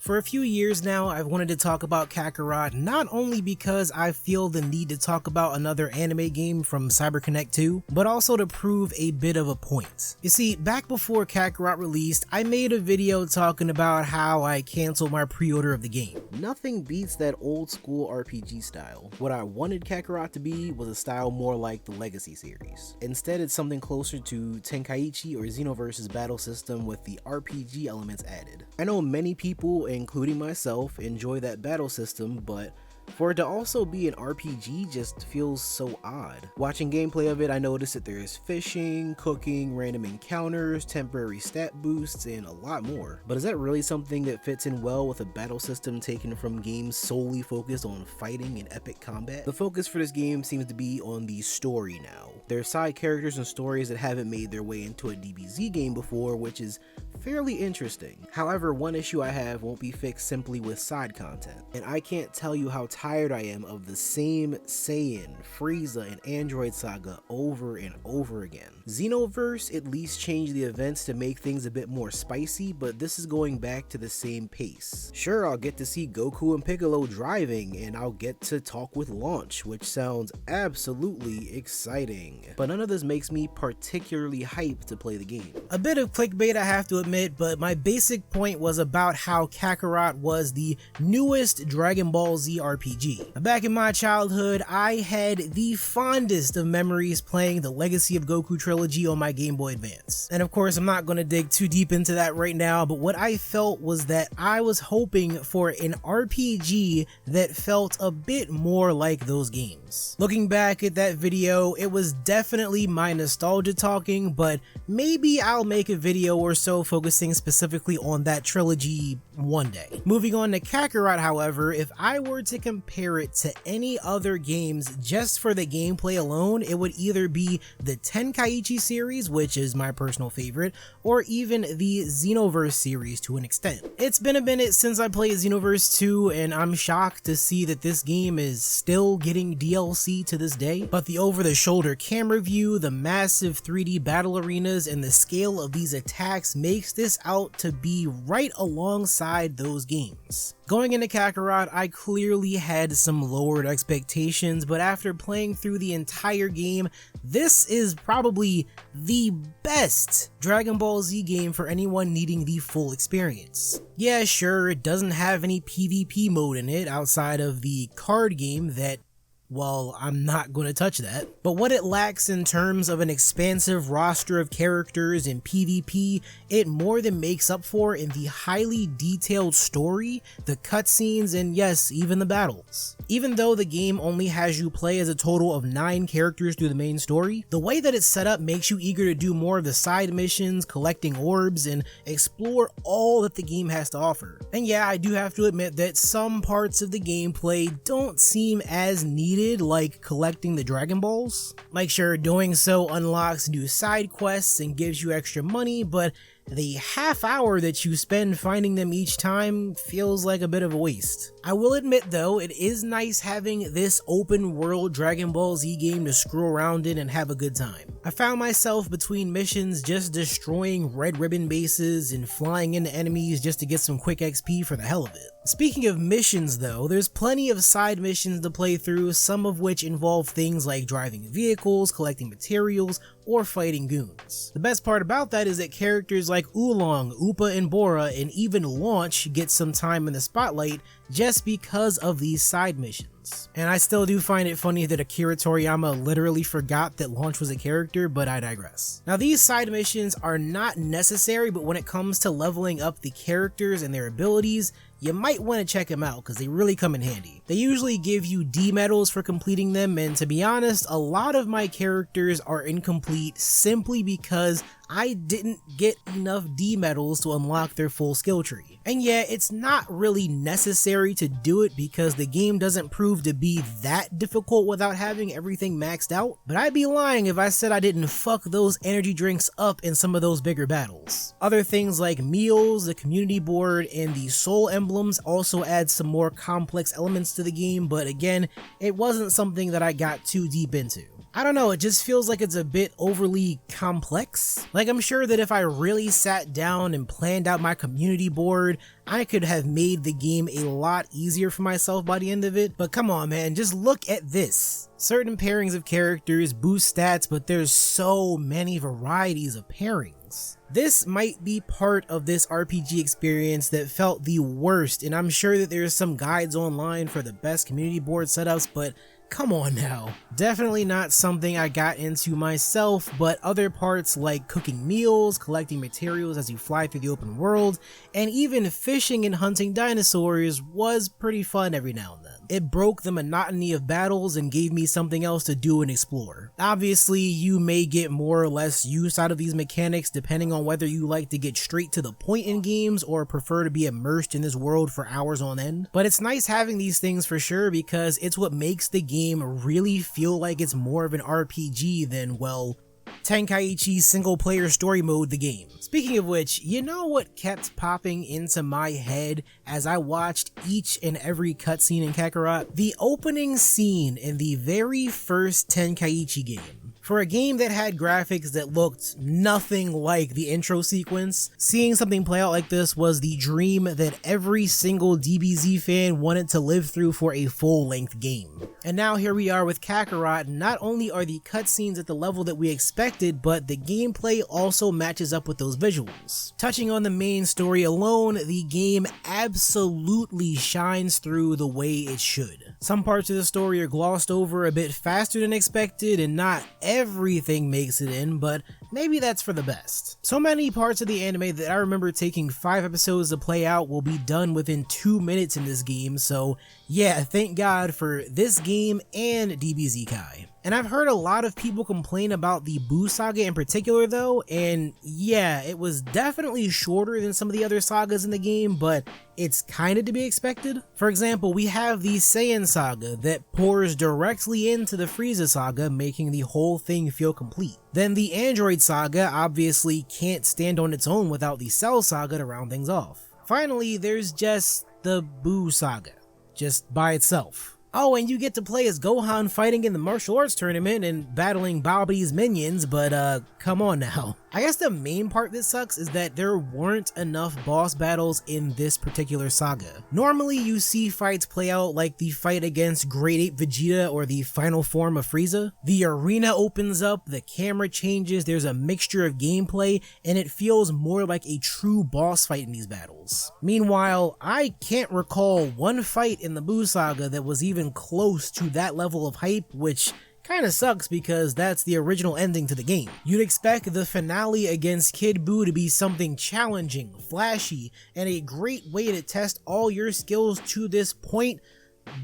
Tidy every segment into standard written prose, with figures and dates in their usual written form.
For a few years now, I've wanted to talk about Kakarot not only because I feel the need to talk about another anime game from CyberConnect 2, but also to prove a bit of a point. You see, back before Kakarot released, I made a video talking about how I canceled my pre-order of the game. Nothing beats that old school RPG style. What I wanted Kakarot to be was a style more like the Legacy series. Instead, it's something closer to Tenkaichi or Xenoverse's battle system with the RPG elements added. I know many people, including myself, enjoy that battle system, but for it to also be an RPG just feels so odd. Watching gameplay of it, I noticed that there is fishing, cooking, random encounters, temporary stat boosts, and a lot more. But is that really something that fits in well with a battle system taken from games solely focused on fighting and epic combat? The focus for this game seems to be on the story now. There are side characters and stories that haven't made their way into a DBZ game before, which is fairly interesting. However, one issue I have won't be fixed simply with side content, and I can't tell you how tired I am of the same Saiyan, Frieza, and Android saga over and over again. Xenoverse at least changed the events to make things a bit more spicy, but this is going back to the same pace. Sure, I'll get to see Goku and Piccolo driving, and I'll get to talk with Launch, which sounds absolutely exciting, but none of this makes me particularly hyped to play the game. A bit of clickbait, I have to admit, but my basic point was about how Kakarot was the newest Dragon Ball Z RPG. Back in my childhood, I had the fondest of memories playing the Legacy of Goku trilogy on my Game Boy Advance. And of course, I'm not going to dig too deep into that right now, but what I felt was that I was hoping for an RPG that felt a bit more like those games. Looking back at that video, it was definitely my nostalgia talking, but maybe I'll make a video or so focusing specifically on that trilogy one day. Moving on to Kakarot, however, if I were to compare it to any other games just for the gameplay alone, it would either be the Tenkaichi series, which is my personal favorite, or even the Xenoverse series to an extent. It's been a minute since I played Xenoverse 2, and I'm shocked to see that this game is still getting DLC to this day, but the over-the-shoulder camera view, the massive 3D battle arenas, and the scale of these attacks makes this out to be right alongside those games. Going into Kakarot, I clearly had some lowered expectations, but after playing through the entire game, this is probably the best Dragon Ball Z game for anyone needing the full experience. Yeah, sure, it doesn't have any PvP mode in it outside of the card game that, well, I'm not going to touch that. But what it lacks in terms of an expansive roster of characters and PvP, it more than makes up for in the highly detailed story, the cutscenes, and yes, even the battles. Even though the game only has you play as a total of 9 characters through the main story, the way that it's set up makes you eager to do more of the side missions, collecting orbs, and explore all that the game has to offer. And yeah, I do have to admit that some parts of the gameplay don't seem as needed, like collecting the Dragon Balls. Like, sure, doing so unlocks new side quests and gives you extra money, but the half hour that you spend finding them each time feels like a bit of a waste. I will admit though, it is nice having this open world Dragon Ball Z game to screw around in and have a good time. I found myself between missions just destroying red ribbon bases and flying into enemies just to get some quick XP for the hell of it. Speaking of missions though, there's plenty of side missions to play through, some of which involve things like driving vehicles, collecting materials, or fighting goons. The best part about that is that characters like Oolong, Upa, and Bora, and even Launch get some time in the spotlight just because of these side missions. And I still do find it funny that Akira Toriyama literally forgot that Launch was a character, but I digress. Now, these side missions are not necessary, but when it comes to leveling up the characters and their abilities, you might want to check them out because they really come in handy. They usually give you D medals for completing them, and to be honest, a lot of my characters are incomplete simply because I didn't get enough D medals to unlock their full skill tree. And yeah, it's not really necessary to do it because the game doesn't prove to be that difficult without having everything maxed out, but I'd be lying if I said I didn't fuck those energy drinks up in some of those bigger battles. Other things like meals, the community board, and the soul emblems also add some more complex elements to the game, but again, it wasn't something that I got too deep into. I don't know, it just feels like it's a bit overly complex. Like, I'm sure that if I really sat down and planned out my community board, I could have made the game a lot easier for myself by the end of it, but come on man, just look at this. Certain pairings of characters boost stats, but there's so many varieties of pairings. This might be part of this RPG experience that felt the worst, and I'm sure that there's some guides online for the best community board setups, but come on now. Definitely not something I got into myself, but other parts like cooking meals, collecting materials as you fly through the open world, and even fishing and hunting dinosaurs was pretty fun every now and then. It broke the monotony of battles and gave me something else to do and explore. Obviously, you may get more or less use out of these mechanics depending on whether you like to get straight to the point in games or prefer to be immersed in this world for hours on end. But it's nice having these things for sure because it's what makes the game really feel like it's more of an RPG than, well, Tenkaichi's single player story mode the game. Speaking of which, you know what kept popping into my head as I watched each and every cutscene in Kakarot? The opening scene in the very first Tenkaichi game. For a game that had graphics that looked nothing like the intro sequence, seeing something play out like this was the dream that every single DBZ fan wanted to live through for a full-length game. And now here we are with Kakarot. Not only are the cutscenes at the level that we expected, but the gameplay also matches up with those visuals. Touching on the main story alone, the game absolutely shines through the way it should. Some parts of the story are glossed over a bit faster than expected, and not everything makes it in, but maybe that's for the best. So many parts of the anime that I remember taking 5 episodes to play out will be done within 2 minutes in this game, so yeah, thank God for this game and DBZ Kai. And I've heard a lot of people complain about the Buu saga in particular though, and yeah, it was definitely shorter than some of the other sagas in the game, but it's kinda to be expected. For example, we have the Saiyan saga that pours directly into the Frieza saga, making the whole thing feel complete. Then the Android saga obviously can't stand on its own without the Cell saga to round things off. Finally, there's just the Buu saga, just by itself. Oh, and you get to play as Gohan fighting in the martial arts tournament and battling Babi's minions, but come on now. I guess the main part that sucks is that there weren't enough boss battles in this particular saga. Normally you see fights play out like the fight against Great Ape Vegeta or the final form of Frieza. The arena opens up, the camera changes, there's a mixture of gameplay, and it feels more like a true boss fight in these battles. Meanwhile, I can't recall one fight in the Buu saga that was even close to that level of hype, which kinda sucks because that's the original ending to the game. You'd expect the finale against Kid Buu to be something challenging, flashy, and a great way to test all your skills to this point,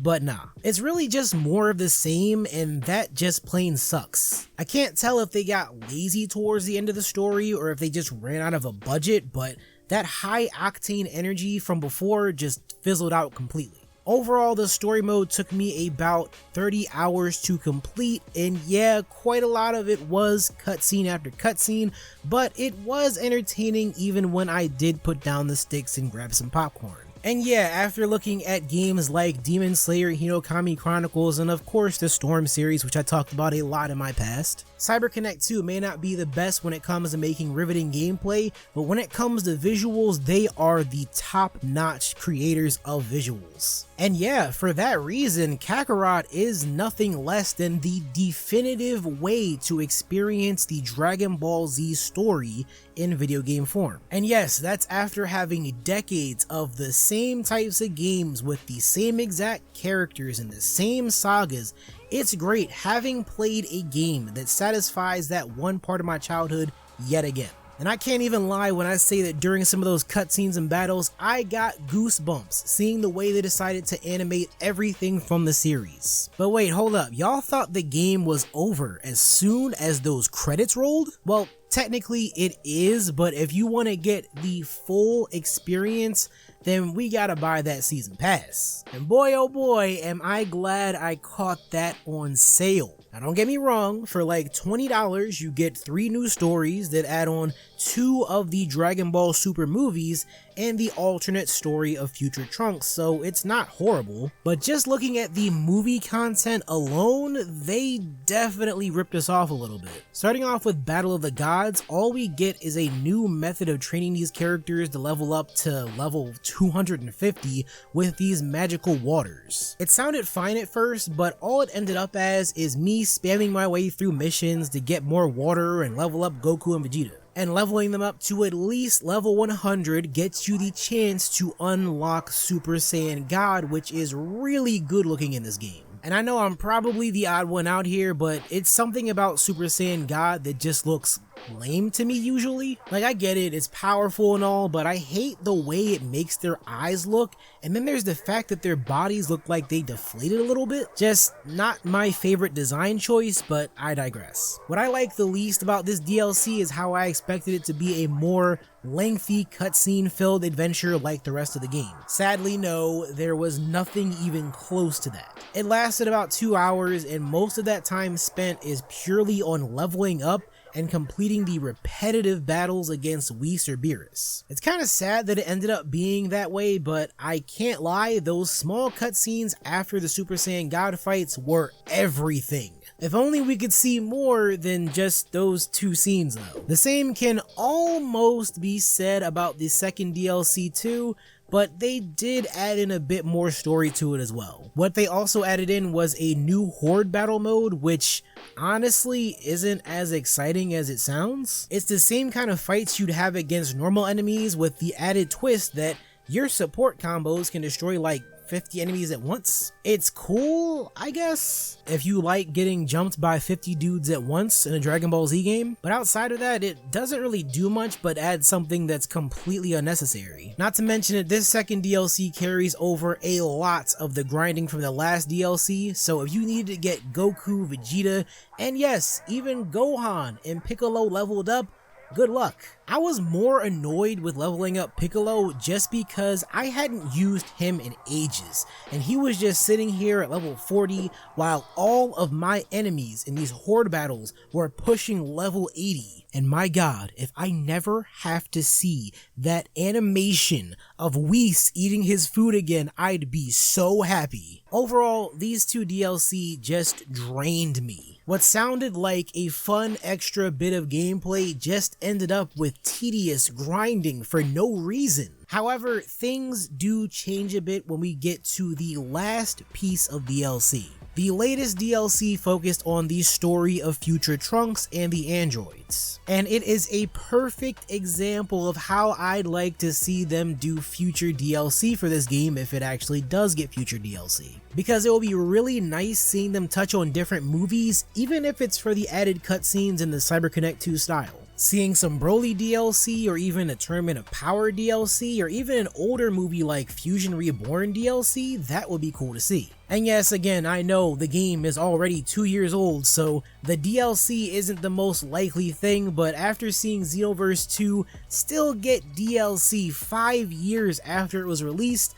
but nah. It's really just more of the same, and that just plain sucks. I can't tell if they got lazy towards the end of the story or if they just ran out of a budget, but that high octane energy from before just fizzled out completely. Overall, the story mode took me about 30 hours to complete, and yeah, quite a lot of it was cutscene after cutscene, but it was entertaining even when I did put down the sticks and grab some popcorn. And yeah, after looking at games like Demon Slayer, Hinokami Chronicles, and of course the Storm series, which I talked about a lot in my past, CyberConnect 2 may not be the best when it comes to making riveting gameplay, but when it comes to visuals, they are the top-notch creators of visuals. And yeah, for that reason, Kakarot is nothing less than the definitive way to experience the Dragon Ball Z story in video game form. And yes, that's after having decades of the same types of games with the same exact characters and the same sagas. It's great having played a game that satisfies that one part of my childhood yet again. And I can't even lie when I say that during some of those cutscenes and battles, I got goosebumps seeing the way they decided to animate everything from the series. But wait, hold up, y'all thought the game was over as soon as those credits rolled? Well, technically it is, but if you want to get the full experience, then we gotta buy that season pass. And boy oh boy, am I glad I caught that on sale. Now don't get me wrong, for like $20 you get 3 new stories that add on 2 of the Dragon Ball Super movies and the alternate story of future Trunks, so it's not horrible. But just looking at the movie content alone, they definitely ripped us off a little bit. Starting off with Battle of the Gods, all we get is a new method of training these characters to level up to level 250 with these magical waters. It sounded fine at first, but all it ended up as is me spamming my way through missions to get more water and level up Goku and Vegeta. And leveling them up to at least level 100 gets you the chance to unlock Super Saiyan God, which is really good looking in this game. And I know I'm probably the odd one out here, but it's something about Super Saiyan God that just looks lame to me usually. Like, I get it, it's powerful and all, but I hate the way it makes their eyes look, and then there's the fact that their bodies look like they deflated a little bit. Just not my favorite design choice, but I digress. What I like the least about this DLC is how I expected it to be a more lengthy cutscene filled adventure like the rest of the game. Sadly, no, there was nothing even close to that. It lasted about 2 hours, and most of that time spent is purely on leveling up and completing the repetitive battles against Whis or Beerus. It's kind of sad that it ended up being that way, but I can't lie, those small cutscenes after the Super Saiyan God fights were everything. If only we could see more than just those 2 scenes though. The same can almost be said about the second DLC too, but they did add in a bit more story to it as well. What they also added in was a new Horde battle mode, which honestly isn't as exciting as it sounds. It's the same kind of fights you'd have against normal enemies, with the added twist that your support combos can destroy like 50 enemies at once. It's cool, I guess, if you like getting jumped by 50 dudes at once in a Dragon Ball Z game, but outside of that, it doesn't really do much but add something that's completely unnecessary. Not to mention that this second DLC carries over a lot of the grinding from the last DLC, so if you needed to get Goku, Vegeta, and yes, even Gohan and Piccolo leveled up, good luck. I was more annoyed with leveling up Piccolo just because I hadn't used him in ages, and he was just sitting here at level 40 while all of my enemies in these Horde battles were pushing level 80. And my god, if I never have to see that animation of Whis eating his food again, I'd be so happy. Overall, these 2 DLC just drained me. What sounded like a fun extra bit of gameplay just ended up with tedious grinding for no reason. However, things do change a bit when we get to the last piece of DLC. The latest DLC focused on the story of future Trunks and the androids, and it is a perfect example of how I'd like to see them do future DLC for this game if it actually does get future DLC. Because it will be really nice seeing them touch on different movies, even if it's for the added cutscenes in the CyberConnect 2 style. Seeing some Broly DLC, or even a Tournament of Power DLC, or even an older movie like Fusion Reborn DLC, that would be cool to see. And yes, again, I know the game is already 2 years old, so the DLC isn't the most likely thing, but after seeing Xenoverse 2 still get DLC 5 years after it was released,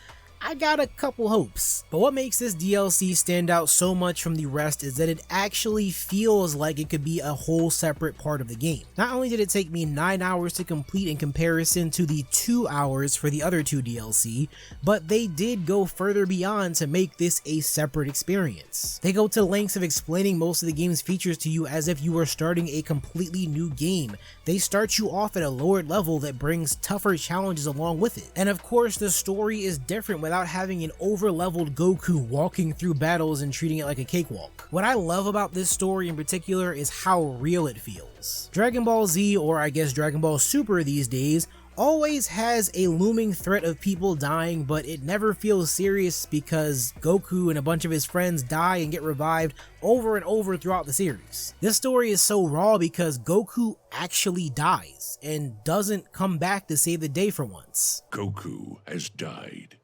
I got a couple hopes. But what makes this DLC stand out so much from the rest is that it actually feels like it could be a whole separate part of the game. Not only did it take me 9 hours to complete in comparison to the 2 hours for the other 2 DLC, but they did go further beyond to make this a separate experience. They go to lengths of explaining most of the game's features to you as if you were starting a completely new game. They start you off at a lowered level that brings tougher challenges along with it. And of course, the story is different without having an over-leveled Goku walking through battles and treating it like a cakewalk. What I love about this story in particular is how real it feels. Dragon Ball Z, or I guess Dragon Ball Super these days, always has a looming threat of people dying, but it never feels serious because Goku and a bunch of his friends die and get revived over and over throughout the series. This story is so raw because Goku actually dies and doesn't come back to save the day for once. Goku has died.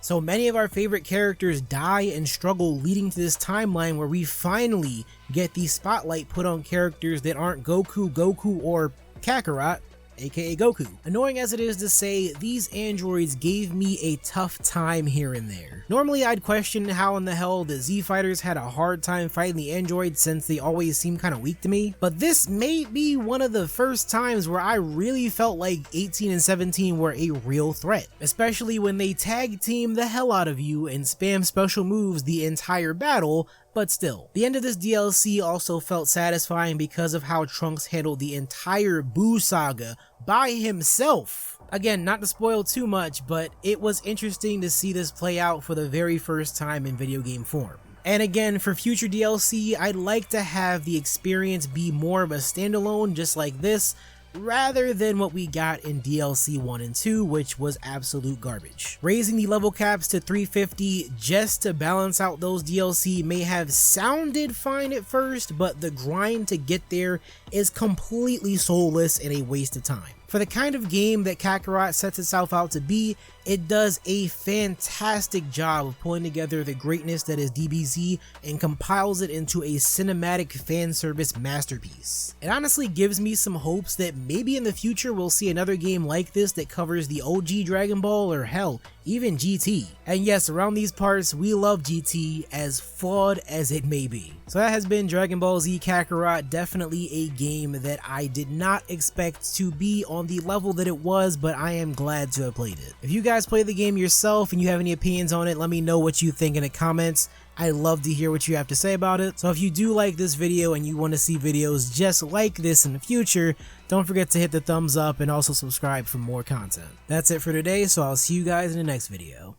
So many of our favorite characters die and struggle, leading to this timeline where we finally get the spotlight put on characters that aren't Goku, or Kakarot, aka Goku. Annoying as it is to say, these androids gave me a tough time here and there. Normally I'd question how in the hell the Z fighters had a hard time fighting the androids since they always seem kinda weak to me, but this may be one of the first times where I really felt like 18 and 17 were a real threat, especially when they tag team the hell out of you and spam special moves the entire battle. But still, the end of this DLC also felt satisfying because of how Trunks handled the entire Boo saga by himself. Again, not to spoil too much, but it was interesting to see this play out for the very first time in video game form. And again, for future DLC, I'd like to have the experience be more of a standalone just like this, rather than what we got in DLC 1 and 2, which was absolute garbage. Raising the level caps to 350 just to balance out those DLC may have sounded fine at first, but the grind to get there is completely soulless and a waste of time. For the kind of game that Kakarot sets itself out to be, it does a fantastic job of pulling together the greatness that is DBZ and compiles it into a cinematic fan service masterpiece. It honestly gives me some hopes that maybe in the future we'll see another game like this that covers the OG Dragon Ball, or hell, even GT. And yes, around these parts we love GT, as flawed as it may be. So that has been Dragon Ball Z Kakarot, definitely a game that I did not expect to be on the level that it was, but I am glad to have played it. If you guys play the game yourself and you have any opinions on it, let me know what you think in the comments. I love to hear what you have to say about it. So if you do like this video and you want to see videos just like this in the future, don't forget to hit the thumbs up and also subscribe for more content. That's it for today, so I'll see you guys in the next video.